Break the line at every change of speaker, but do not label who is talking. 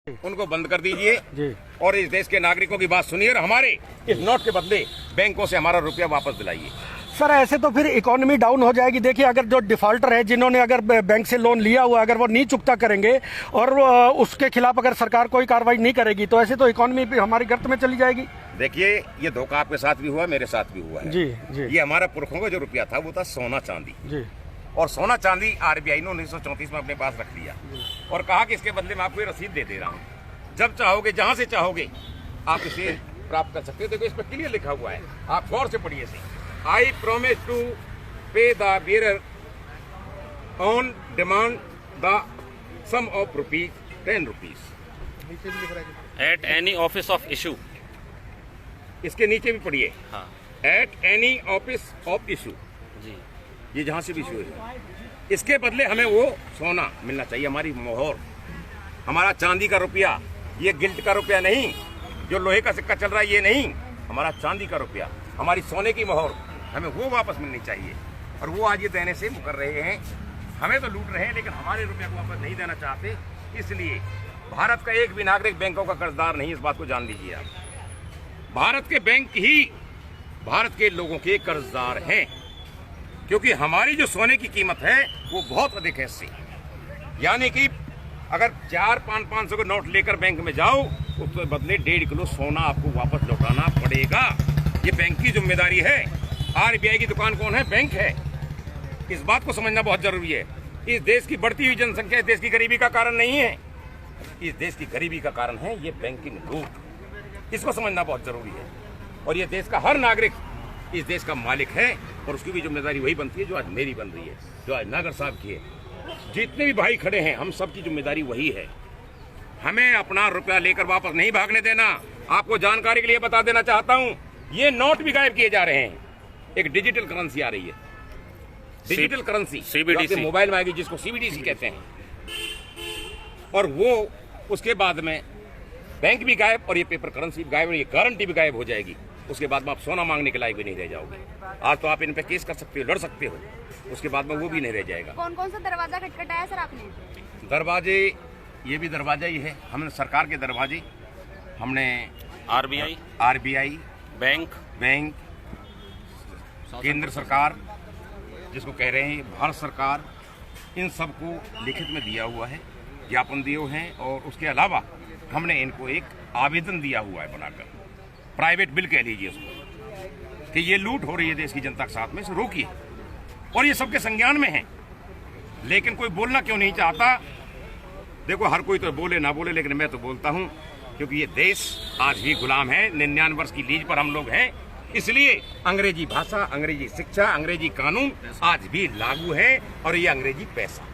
उनको बंद कर दीजिए जी। और इस देश के नागरिकों की बात सुनिए और हमारे इस नोट के बदले बैंकों से हमारा रुपया वापस दिलाइए।
सर ऐसे तो फिर इकोनॉमी डाउन हो जाएगी। देखिए अगर जो डिफॉल्टर है जिन्होंने अगर बैंक से लोन लिया हुआ अगर वो नहीं चुकता करेंगे और उसके खिलाफ अगर सरकार कोई कार्रवाई नहीं करेगी तो ऐसे तो इकोनॉमी भी हमारी गर्त में चली जाएगी।
देखिए ये धोखा आपके साथ भी हुआ, मेरे साथ भी हुआ है
जी जी।
ये हमारा पुरखों का जो रुपया था वो था सोना चांदी
जी।
और सोना चांदी आरबीआई ने 1934 में अपने पास रख लिया और कहा कि इसके बदले में आपको ये रसीद दे रहा हूँ, जब चाहोगे जहां से चाहोगे आप इसे प्राप्त कर सकते हो। देखो इस पर क्लियर लिखा हुआ है, आप गौर से पढ़िए इसे। I promise to pay the bearer on demand the sum of ₹10
at any office of issue.
इसके नीचे भी पढ़िए,
हाँ।
At any office of issue
जी।
ये जहां से भी इशू है, इसके बदले हमें वो सोना मिलना चाहिए, हमारी मोहर, हमारा चांदी का रुपया, ये गिल्ट का रुपया नहीं जो लोहे का सिक्का चल रहा है, ये नहीं, हमारा चांदी का रुपया, हमारी सोने की मोहर, हमें वो वापस मिलनी चाहिए। और वो आज ये देने से मुकर रहे हैं, हमें तो लूट रहे हैं लेकिन हमारे रुपया को वापस नहीं देना चाहते। इसलिए भारत का एक भी नागरिक बैंकों का कर्जदार नहीं, इस बात को जान लीजिए आप। भारत के बैंक ही भारत के लोगों के कर्जदार हैं, क्योंकि हमारी जो सोने की कीमत है वो बहुत अधिक है इससे। यानी कि अगर 400-500 के नोट लेकर बैंक में जाओ उसके बदले 1.5 किलो सोना आपको वापस लौटाना पड़ेगा। ये बैंक की जिम्मेदारी है। आरबीआई की दुकान कौन है? बैंक है। इस बात को समझना बहुत जरूरी है। इस देश की बढ़ती हुई जनसंख्या इस देश की गरीबी का कारण नहीं है, इस देश की गरीबी का कारण है ये बैंकिंग लूट। इसको समझना बहुत जरूरी है। और ये देश का हर नागरिक इस देश का मालिक है और उसकी भी जिम्मेदारी वही बनती है जो आज मेरी बन रही है, जो आज नागर साहब की है। जितने भी भाई खड़े हैं हम सब की जिम्मेदारी वही है। हमें अपना रुपया लेकर वापस नहीं भागने देना। आपको जानकारी के लिए बता देना चाहता हूं, ये नोट भी गायब किए जा रहे हैं। एक डिजिटल करेंसी आ रही है, डिजिटल करेंसी
CBDC
मोबाइल में आएगी, जिसको CBDC कहते हैं। और वो उसके बाद में बैंक भी गायब और ये पेपर करेंसी भी गायब और ये गारंटी भी गायब हो जाएगी। उसके बाद में आप सोना मांगने के लायक भी नहीं रह जाओगे। आज तो आप इन पे केस कर सकते हो, लड़ सकते हो, उसके बाद में वो भी नहीं रह जाएगा।
कौन कौन सा दरवाजा खटखटाया सर आपने?
दरवाजे, ये भी दरवाजा ही है। हमने सरकार के दरवाजे, हमने आरबीआई, बैंक, केंद्र सरकार जिसको कह रहे हैं भारत सरकार, इन सबको लिखित में दिया हुआ है, ज्ञापन दिए हैं। और उसके अलावा हमने इनको एक आवेदन दिया हुआ है बनाकर, प्राइवेट बिल कह लीजिए उसको, कि ये लूट हो रही है देश की जनता के साथ में, इसे रोकिए। और ये सबके संज्ञान में है, लेकिन कोई बोलना क्यों नहीं चाहता? देखो हर कोई तो बोले ना बोले, लेकिन मैं तो बोलता हूं, क्योंकि ये देश आज भी गुलाम है। 99 वर्ष की लीज पर हम लोग हैं, इसलिए अंग्रेजी भाषा, अंग्रेजी शिक्षा, अंग्रेजी कानून आज भी लागू है और ये अंग्रेजी पैसा